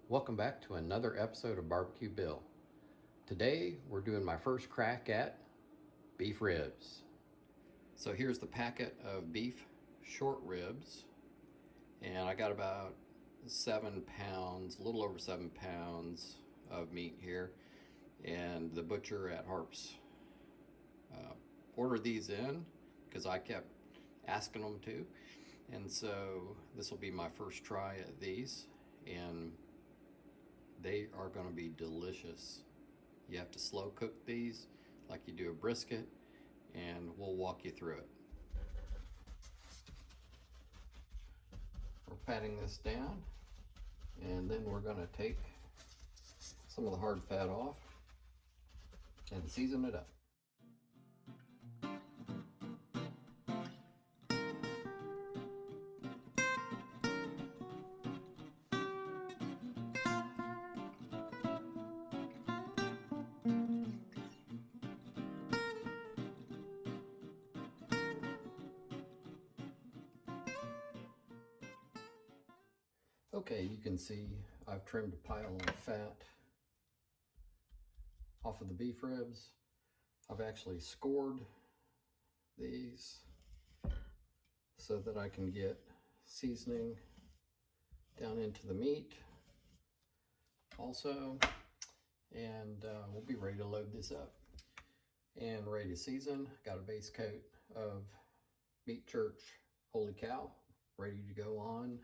Welcome back to another episode of Barbecue Bill. Today we're doing my first crack at beef ribs. So here's the packet of beef short ribs, and I got about 7 pounds, a little over 7 pounds of meat here, and the butcher at Harps ordered these in because I kept asking them to, and so this will be my first try at these, and they are going to be delicious. You have to slow cook these like you do a brisket, and we'll walk you through it. We're patting this down, and then we're going to take some of the hard fat off and season it up. Okay, you can see I've trimmed a pile of fat off of the beef ribs. I've actually scored these so that I can get seasoning down into the meat also, and we'll be ready to load this up and ready to season. Got a base coat of Meat Church Holy Cow ready to go on.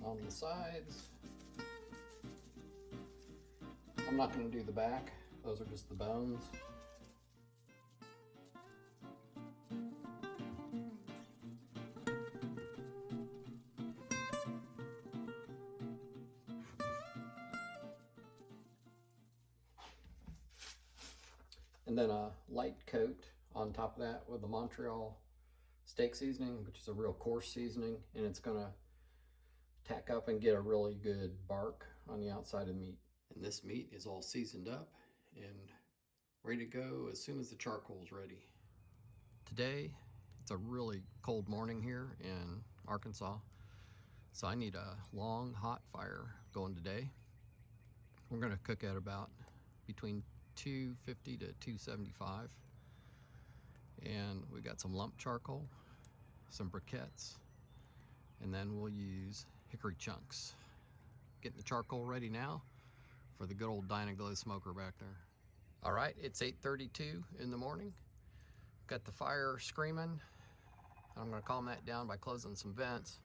On the sides, I'm not going to do the back, those are just the bones. And then a light coat on top of that with the Montreal steak seasoning, which is a real coarse seasoning, and it's going to tack up and get a really good bark on the outside of the meat. And this meat is all seasoned up and ready to go as soon as the charcoal is ready. Today, it's a really cold morning here in Arkansas, so I need a long, hot fire going today. We're going to cook at about between 250 to 275. And we got some lump charcoal, some briquettes, and then we'll use hickory chunks. Getting the charcoal ready now for the good old Dyna-Glow smoker back there. All right, it's 8:32 in the morning. Got the fire screaming. I'm gonna calm that down by closing some vents.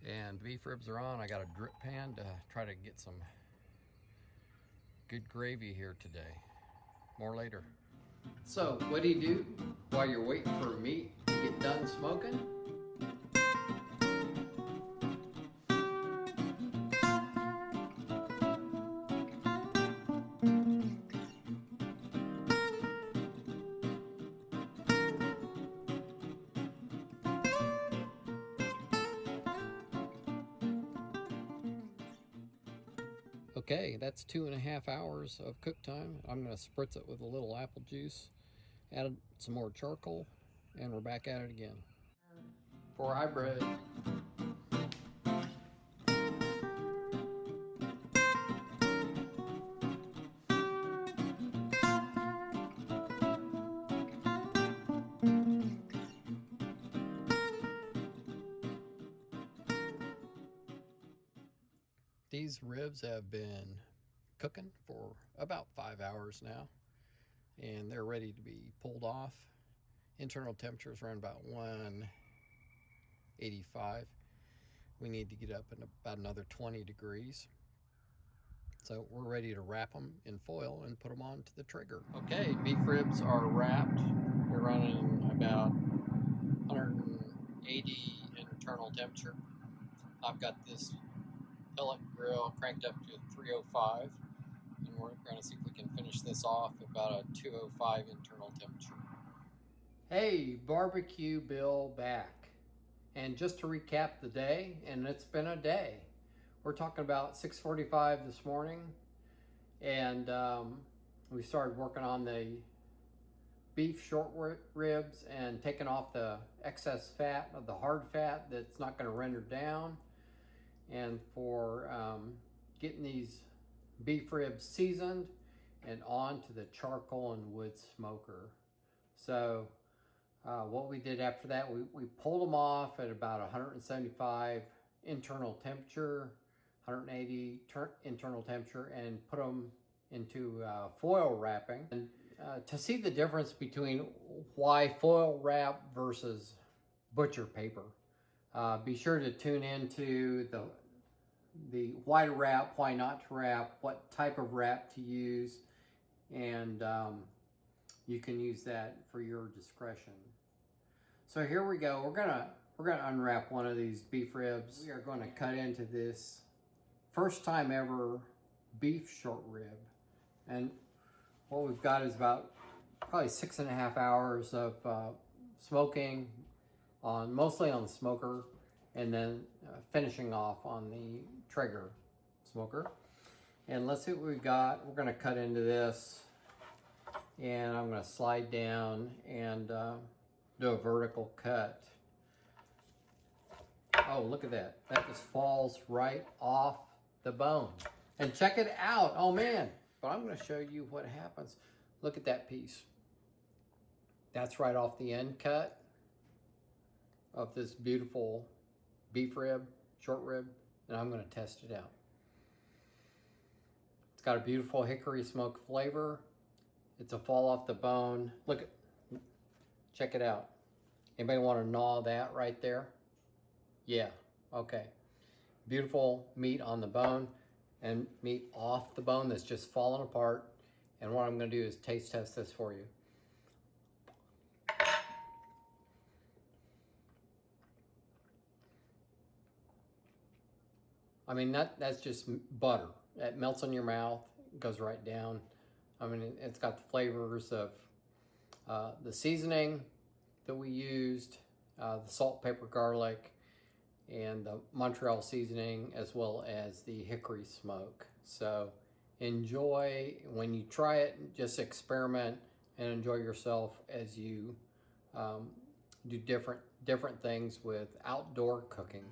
And beef ribs are on. I got a drip pan to try to get some good gravy here today. More later. So, what do you do while you're waiting for meat to get done smoking? Okay, that's 2.5 hours of cook time. I'm gonna spritz it with a little apple juice, add some more charcoal, and we're back at it again. For hybrid. These ribs have been cooking for about 5 hours now, and they're ready to be pulled off. Internal temperature is around about 185. We need to get up in about another 20 degrees. So we're ready to wrap them in foil and put them onto the trigger. Okay, beef ribs are wrapped. We're running about 180 internal temperature. I've got this pellet grill cranked up to 305, and we're going to see if we can finish this off at about a 205 internal temperature. Hey, Barbecue Bill back. And just to recap the day, and it's been a day. We're talking about 6:45 this morning. And we started working on the beef short ribs and taking off the excess fat of the hard fat that's not going to render down, and for getting these beef ribs seasoned and onto the charcoal and wood smoker. So what we did after that, we pulled them off at about 175 internal temperature, 180 internal temperature, and put them into foil wrapping. And to see the difference between why foil wrap versus butcher paper, be sure to tune into the why to wrap, why not to wrap, what type of wrap to use, and you can use that for your discretion. So here we go. We're gonna unwrap one of these beef ribs. We are going to cut into this first time ever beef short rib, and what we've got is about probably 6.5 hours of smoking mostly on the smoker, and then finishing off on the Traeger smoker. And let's see what we've got. We're going to cut into this, and I'm going to slide down and do a vertical cut. Oh, look at that. That just falls right off the bone. And check it out. Oh man. But I'm going to show you what happens. Look at that piece. That's right off the end cut of this beautiful beef rib, short rib, and I'm going to test it out. It's got a beautiful hickory smoke flavor. It's a fall off the bone. Look, check it out. Anybody want to gnaw that right there? Yeah, okay. Beautiful meat on the bone and meat off the bone that's just falling apart. And what I'm going to do is taste test this for you. I mean, that's just butter. It melts in your mouth, goes right down. I mean, it's got the flavors of the seasoning that we used, the salt, pepper, garlic, and the Montreal seasoning, as well as the hickory smoke. So enjoy. When you try it, just experiment and enjoy yourself as you do different things with outdoor cooking.